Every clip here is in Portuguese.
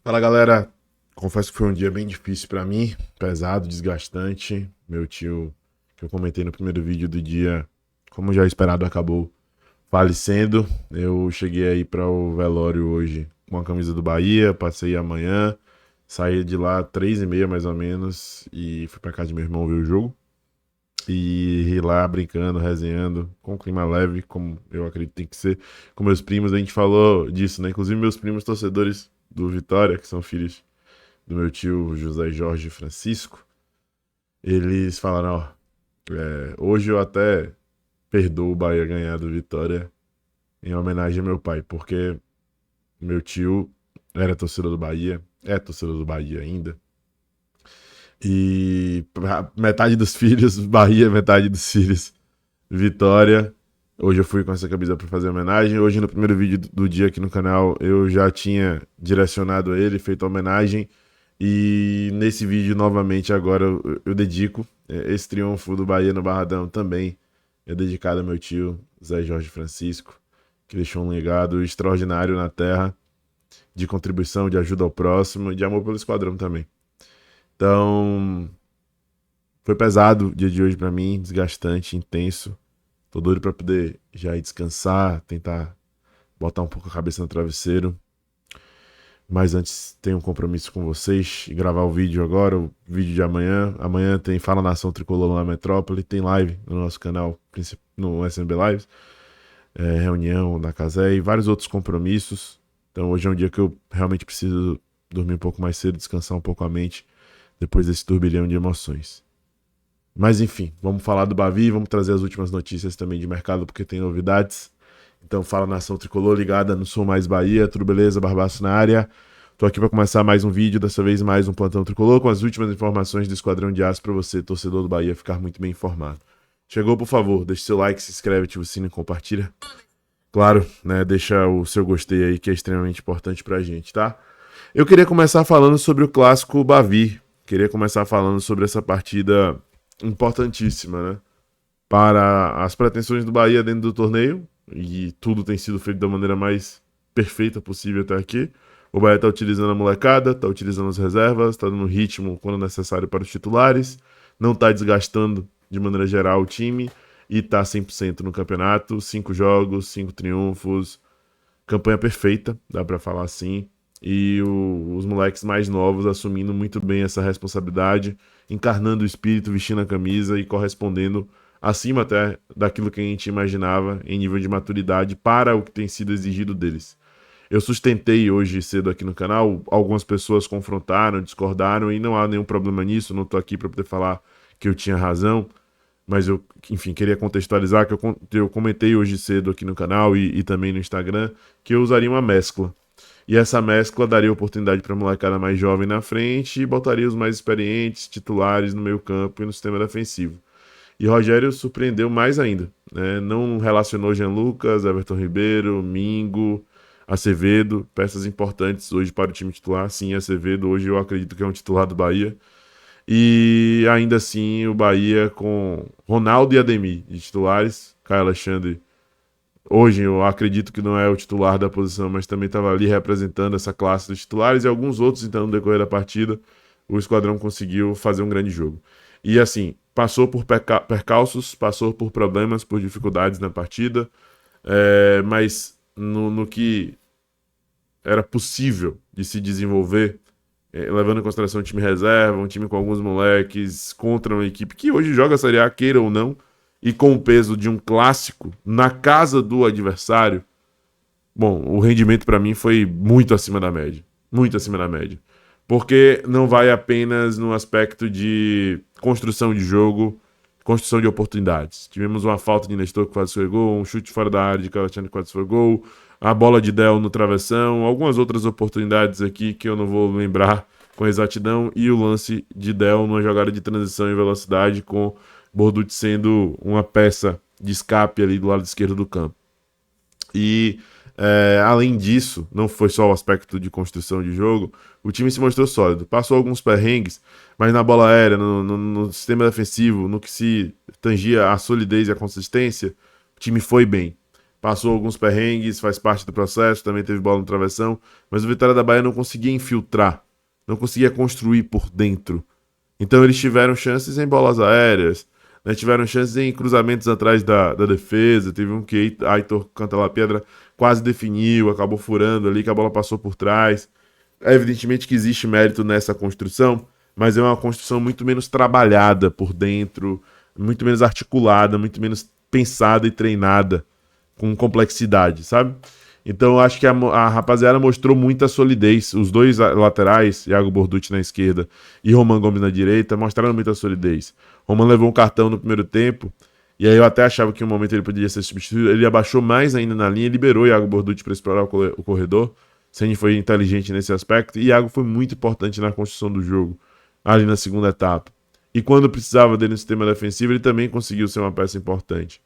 Fala galera, confesso que foi um dia bem difícil pra mim, pesado, desgastante. Meu tio, que eu comentei no primeiro vídeo do dia, como já esperado, acabou falecendo. Eu cheguei aí para o velório hoje com a camisa do Bahia, passei amanhã, saí de lá 3h30 mais ou menos e fui pra casa de meu irmão ver o jogo. E ir lá brincando, resenhando, com um clima leve, como eu acredito que tem que ser. Com meus primos, a gente falou disso, né? Inclusive meus primos torcedores do Vitória, que são filhos do meu tio José Jorge Francisco, eles falaram, ó, hoje eu até perdoo o Bahia ganhar do Vitória em homenagem ao meu pai, porque meu tio era torcedor do Bahia, é torcedor do Bahia ainda, e metade dos filhos Bahia, metade dos filhos Vitória. Hoje eu fui com essa camisa para fazer homenagem. Hoje, no primeiro vídeo do dia aqui no canal, eu já tinha direcionado a ele, feito a homenagem. E nesse vídeo, novamente, agora eu dedico esse triunfo do Bahia no Barradão também. É dedicado ao meu tio, Zé Jorge Francisco, que deixou um legado extraordinário na terra, de contribuição, de ajuda ao próximo e de amor pelo esquadrão também. Então, foi pesado o dia de hoje para mim, desgastante, intenso. Tô doido pra poder já ir descansar, tentar botar um pouco a cabeça no travesseiro. Mas antes tenho um compromisso com vocês e gravar o vídeo agora, o vídeo de amanhã. Amanhã tem Fala Nação Tricolor na Metrópole, tem live no nosso canal, no SMB Lives, reunião da Casé e vários outros compromissos. Então hoje é um dia que eu realmente preciso dormir um pouco mais cedo, descansar um pouco a mente depois desse turbilhão de emoções. Mas enfim, vamos falar do Bavi, vamos trazer as últimas notícias também de mercado, porque tem novidades. Então fala Nação Tricolor ligada no Sou Mais Bahia, tudo beleza? Barbaço na área. Tô aqui para começar mais um vídeo, dessa vez mais um Plantão Tricolor, com as últimas informações do Esquadrão de Aço para você, torcedor do Bahia, ficar muito bem informado. Chegou, por favor, deixa seu like, se inscreve, ativa o sino e compartilha. Claro, né, deixa o seu gostei aí, que é extremamente importante pra gente, tá? Eu queria começar falando sobre o clássico Bavi. Queria começar falando sobre essa partida importantíssima, né? Para as pretensões do Bahia dentro do torneio, e tudo tem sido feito da maneira mais perfeita possível até aqui. O Bahia está utilizando a molecada, está utilizando as reservas, está dando ritmo quando necessário para os titulares, não está desgastando de maneira geral o time e está 100% no campeonato. 5 jogos, 5 triunfos, campanha perfeita, dá para falar assim. E os moleques mais novos assumindo muito bem essa responsabilidade, encarnando o espírito, vestindo a camisa e correspondendo acima até daquilo que a gente imaginava em nível de maturidade para o que tem sido exigido deles. Eu sustentei hoje cedo aqui no canal, algumas pessoas confrontaram, discordaram e não há nenhum problema nisso, não estou aqui para poder falar que eu tinha razão, mas eu, enfim, queria contextualizar que eu comentei hoje cedo aqui no canal e também no Instagram que eu usaria uma mescla. E essa mescla daria oportunidade para a molecada mais jovem na frente e botaria os mais experientes, titulares no meio campo e no sistema defensivo. E Rogério surpreendeu mais ainda, né? Não relacionou Jean Lucas, Everton Ribeiro, Mingo, Acevedo, peças importantes hoje para o time titular. Sim, Acevedo hoje eu acredito que é um titular do Bahia. E ainda assim o Bahia com Ronaldo e Ademir de titulares. Caio Alexandre hoje eu acredito que não é o titular da posição, mas também estava ali representando essa classe dos titulares e alguns outros, então, no decorrer da partida, o Esquadrão conseguiu fazer um grande jogo. E assim, passou por percalços, passou por problemas, por dificuldades na partida, mas no que era possível de se desenvolver, levando em consideração o time reserva, um time com alguns moleques, contra uma equipe que hoje joga a Série A, queira ou não, e com o peso de um clássico na casa do adversário, bom, o rendimento para mim foi muito acima da média. Muito acima da média. Porque não vai apenas no aspecto de construção de jogo, construção de oportunidades. Tivemos uma falta de Nestor que quase foi gol, um chute fora da área de Calatiano que quase foi gol, a bola de Del no travessão, algumas outras oportunidades aqui que eu não vou lembrar com exatidão, e o lance de Del numa jogada de transição e velocidade com Borducci sendo uma peça de escape ali do lado esquerdo do campo. E além disso, não foi só o aspecto de construção de jogo, o time se mostrou sólido. Passou alguns perrengues, mas na bola aérea, no sistema defensivo, no que se tangia a solidez e a consistência, o time foi bem. passou alguns perrengues, faz parte do processo, também teve bola no travessão, mas o Vitória da Bahia não conseguia infiltrar, não conseguia construir por dentro. Então eles tiveram chances em bolas aéreas, né, tiveram chances em cruzamentos atrás da defesa, teve um que Aitor Cantala-Pedra quase definiu, acabou furando ali, que a bola passou por trás. É evidentemente que existe mérito nessa construção, mas é uma construção muito menos trabalhada por dentro, muito menos articulada, muito menos pensada e treinada com complexidade, sabe? Então eu acho que a rapaziada mostrou muita solidez. Os dois laterais, Iago Borducci na esquerda e Roman Gomes na direita, mostraram muita solidez. Roman levou um cartão no primeiro tempo, e aí eu até achava que em um momento ele poderia ser substituído. Ele abaixou mais ainda na linha e liberou Iago Borducci para explorar o corredor. Ceni foi inteligente nesse aspecto, e Iago foi muito importante na construção do jogo, ali na segunda etapa. E quando precisava dele no sistema defensivo, ele também conseguiu ser uma peça importante.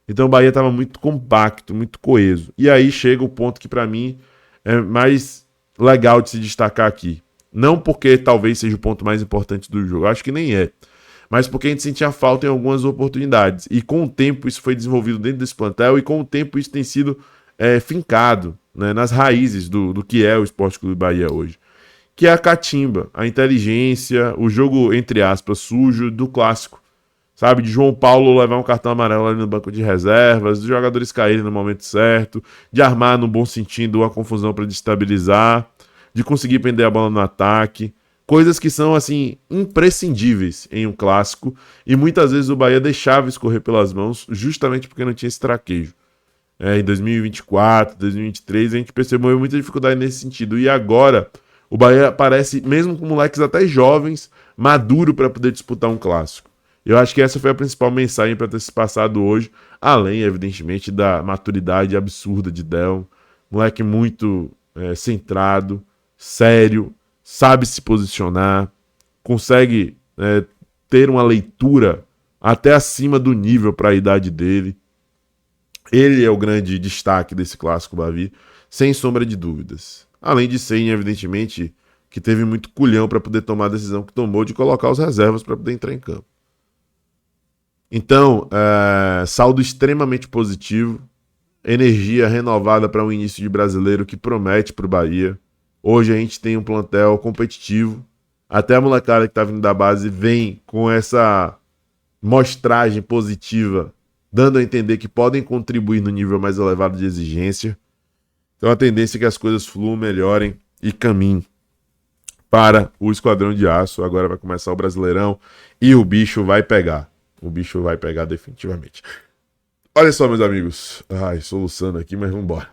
Então o Bahia estava muito compacto, muito coeso. E aí chega o ponto que para mim é mais legal de se destacar aqui. Não porque talvez seja o ponto mais importante do jogo, acho que nem é. Mas porque a gente sentia falta em algumas oportunidades. E com o tempo isso foi desenvolvido dentro desse plantel, e com o tempo isso tem sido fincado, né, nas raízes do que é o Sport Clube Bahia hoje. Que é a catimba, a inteligência, o jogo, entre aspas, sujo do clássico. Sabe, de João Paulo levar um cartão amarelo ali no banco de reservas, dos jogadores caírem no momento certo, de armar no bom sentido uma confusão para destabilizar, de conseguir prender a bola no ataque. Coisas que são, assim, imprescindíveis em um clássico, e muitas vezes o Bahia deixava escorrer pelas mãos justamente porque não tinha esse traquejo. Em 2024, 2023, a gente percebeu muita dificuldade nesse sentido. E agora, o Bahia parece, mesmo com moleques até jovens, maduro para poder disputar um clássico. Eu acho que essa foi a principal mensagem para ter se passado hoje, além, evidentemente, da maturidade absurda de Del. Moleque muito centrado, sério, sabe se posicionar, consegue ter uma leitura até acima do nível para a idade dele. Ele é o grande destaque desse clássico Bavi, sem sombra de dúvidas. Além de ser, evidentemente, que teve muito culhão para poder tomar a decisão que tomou de colocar os reservas para poder entrar em campo. Então, saldo extremamente positivo, energia renovada para um início de brasileiro que promete para o Bahia. Hoje a gente tem um plantel competitivo, até a molecada que está vindo da base vem com essa mostragem positiva, dando a entender que podem contribuir no nível mais elevado de exigência. Então a tendência é que as coisas fluam, melhorem e caminhem para o Esquadrão de Aço. Agora vai começar o Brasileirão e o bicho vai pegar. O bicho vai pegar definitivamente. Olha só, meus amigos. Ai, soluçando aqui, mas vamos embora.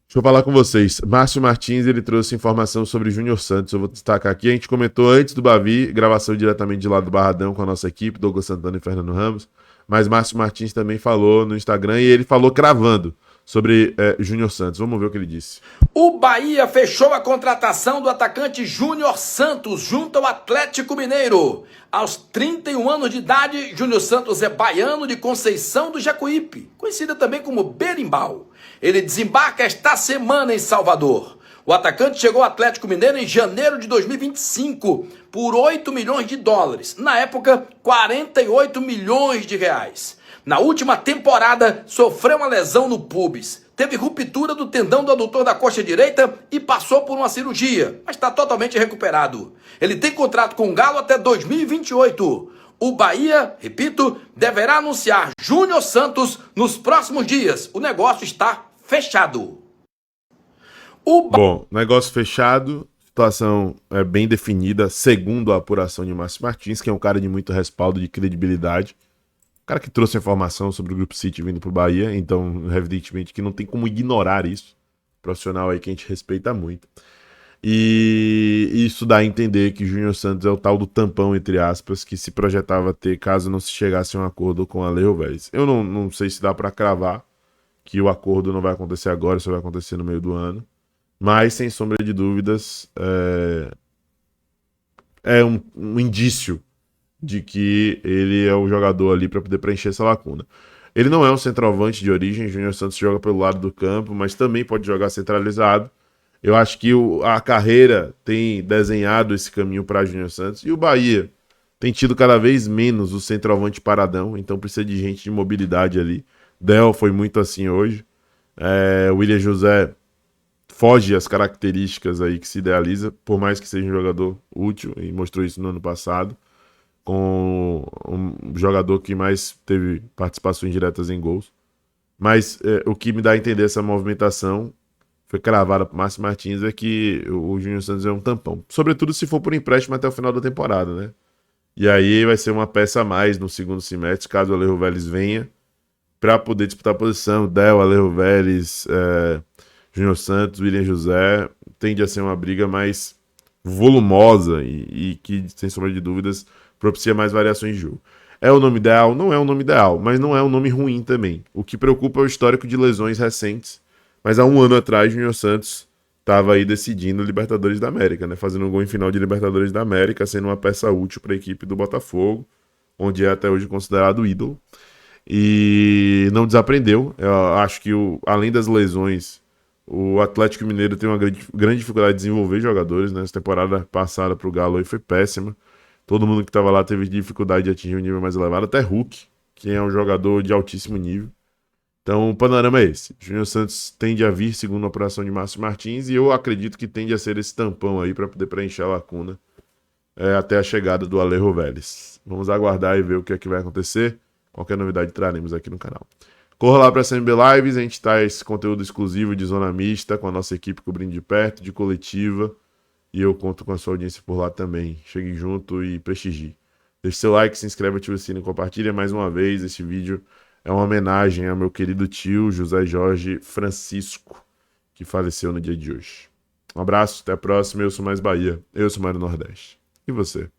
Deixa eu falar com vocês. Márcio Martins, ele trouxe informação sobre Júnior Santos. Eu vou destacar aqui. A gente comentou antes do Bavi, gravação diretamente de lá do Barradão com a nossa equipe, Douglas Santana e Fernando Ramos. Mas Márcio Martins também falou no Instagram, e ele falou cravando sobre Júnior Santos. Vamos ver o que ele disse. O Bahia fechou a contratação do atacante Júnior Santos junto ao Atlético Mineiro. Aos 31 anos de idade, Júnior Santos é baiano de Conceição do Jacuípe, conhecida também como Berimbau. Ele desembarca esta semana em Salvador. O atacante chegou ao Atlético Mineiro em janeiro de 2025 por 8 milhões de dólares. Na época, 48 milhões de reais. Na última temporada, sofreu uma lesão no pubis. Teve ruptura do tendão do adutor da coxa direita e passou por uma cirurgia, mas está totalmente recuperado. Ele tem contrato com o Galo até 2028. O Bahia, repito, deverá anunciar Júnior Santos nos próximos dias. O negócio está fechado. Bom, negócio fechado, situação bem definida, segundo a apuração de Márcio Martins, que é um cara de muito respaldo, de credibilidade. O cara que trouxe informação sobre o Grupo City vindo pro Bahia, então, evidentemente, que não tem como ignorar isso. Profissional aí que a gente respeita muito. E isso dá a entender que Júnior Santos é o tal do tampão, entre aspas, que se projetava ter caso não se chegasse a um acordo com a Alejo Vélez. Eu não sei se dá para cravar que o acordo não vai acontecer agora, só vai acontecer no meio do ano. Mas, sem sombra de dúvidas, é um indício de que ele é o jogador ali para poder preencher essa lacuna. Ele não é um centroavante de origem, Júnior Santos joga pelo lado do campo, mas também pode jogar centralizado. Eu acho que a carreira tem desenhado esse caminho para Júnior Santos, e o Bahia tem tido cada vez menos o centroavante paradão, então precisa de gente de mobilidade ali. Del foi muito assim hoje. O William José foge às características aí que se idealiza, por mais que seja um jogador útil, e mostrou isso no ano passado, com um jogador que mais teve participações diretas em gols. Mas o que me dá a entender essa movimentação foi cravada por Márcio Martins é que o Júnior Santos é um tampão. Sobretudo se for por empréstimo até o final da temporada, né? E aí vai ser uma peça a mais no segundo semestre, caso o Alejo Vélez venha, para poder disputar a posição. Del, Alejo Vélez, Júnior Santos, William José, tende a ser uma briga mais volumosa e que, sem sombra de dúvidas, propicia mais variações de jogo. É o nome ideal? Não é um nome ideal, mas não é um nome ruim também. O que preocupa é o histórico de lesões recentes. Mas há um ano atrás, Júnior Santos estava aí decidindo Libertadores da América, né? Fazendo um gol em final de Libertadores da América, sendo uma peça útil para a equipe do Botafogo, onde é até hoje considerado ídolo. E não desaprendeu. Eu acho que, além das lesões, o Atlético Mineiro tem uma grande dificuldade de desenvolver jogadores, né? Essa temporada passada para o Galo aí foi péssima. Todo mundo que estava lá teve dificuldade de atingir um nível mais elevado, até Hulk, que é um jogador de altíssimo nível. Então o panorama é esse. Júnior Santos tende a vir segundo a operação de Márcio Martins e eu acredito que tende a ser esse tampão aí para poder preencher a lacuna até a chegada do Alejo Vélez. Vamos aguardar e ver o que é que vai acontecer. Qualquer novidade traremos aqui no canal. Corra lá para a SMB Lives, a gente traz conteúdo exclusivo de zona mista com a nossa equipe cobrindo de perto, de coletiva. E eu conto com a sua audiência por lá também. Chegue junto e prestigie. Deixe seu like, se inscreve, ativa o sino e compartilha mais uma vez. Este vídeo é uma homenagem ao meu querido tio José Jorge Francisco, que faleceu no dia de hoje. Um abraço, até a próxima. Eu sou Mais Bahia, eu sou Mário Nordeste. E você?